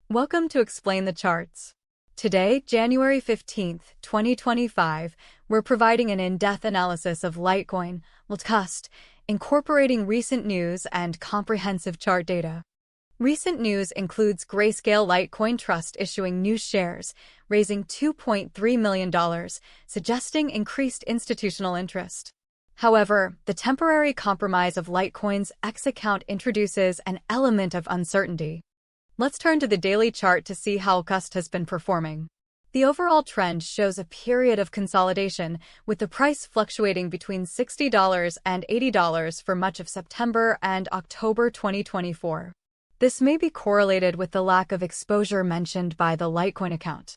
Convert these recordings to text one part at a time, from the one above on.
Welcome to Explain the Charts. Today, January 15th, 2025, we're providing an in-depth analysis of Litecoin, LTCUSD, incorporating recent news and comprehensive chart data. Recent news includes Grayscale Litecoin Trust issuing new shares, raising $2.3 million, suggesting increased institutional interest. However, the temporary compromise of Litecoin's X account introduces an element of uncertainty. Let's turn to the daily chart to see how LTCUSD has been performing. The overall trend shows a period of consolidation, with the price fluctuating between $60 and $80 for much of September and October 2024. This may be correlated with the lack of exposure mentioned by the Litecoin account.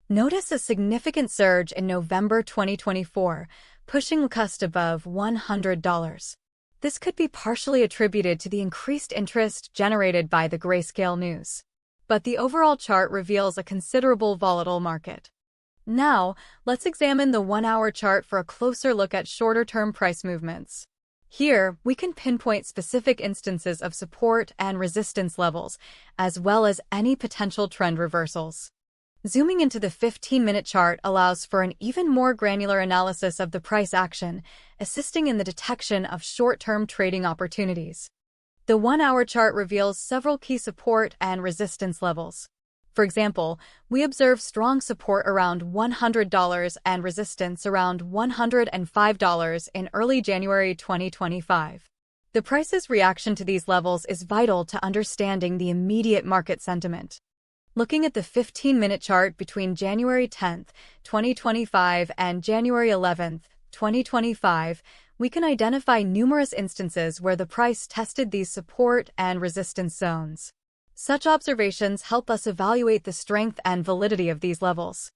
Notice a significant surge in November 2024, pushing LTCUSD above $100. This could be partially attributed to the increased interest generated by the Grayscale news. But the overall chart reveals a considerable volatile market. Now, let's examine the 1-hour chart for a closer look at shorter-term price movements. Here, we can pinpoint specific instances of support and resistance levels, as well as any potential trend reversals. Zooming into the 15-minute chart allows for an even more granular analysis of the price action, assisting in the detection of short-term trading opportunities. The 1-hour chart reveals several key support and resistance levels. For example, we observe strong support around $100 and resistance around $105 in early January 2025. The price's reaction to these levels is vital to understanding the immediate market sentiment. Looking at the 15-minute chart between January 10th, 2025 and January 11th, 2025, we can identify numerous instances where the price tested these support and resistance zones. Such observations help us evaluate the strength and validity of these levels.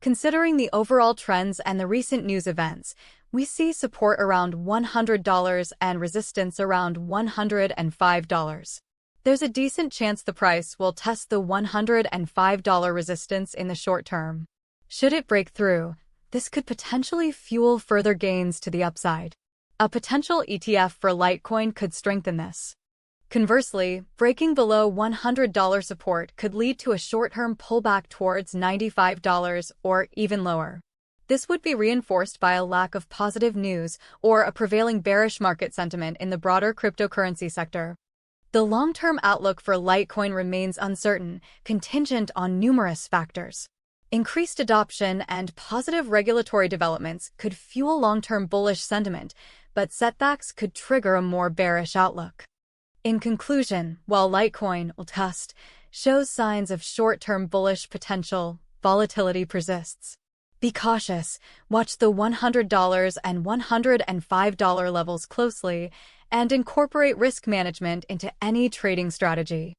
Considering the overall trends and the recent news events, we see support around $100 and resistance around $105. There's a decent chance the price will test the $105 resistance in the short term. Should it break through, this could potentially fuel further gains to the upside. A potential ETF for Litecoin could strengthen this. Conversely, breaking below $100 support could lead to a short-term pullback towards $95 or even lower. This would be reinforced by a lack of positive news or a prevailing bearish market sentiment in the broader cryptocurrency sector. The long-term outlook for Litecoin remains uncertain, contingent on numerous factors. Increased adoption and positive regulatory developments could fuel long-term bullish sentiment, but setbacks could trigger a more bearish outlook. In conclusion, while Litecoin, LTCUSD, shows signs of short-term bullish potential, volatility persists. Be cautious, watch the $100 and $105 levels closely, and incorporate risk management into any trading strategy.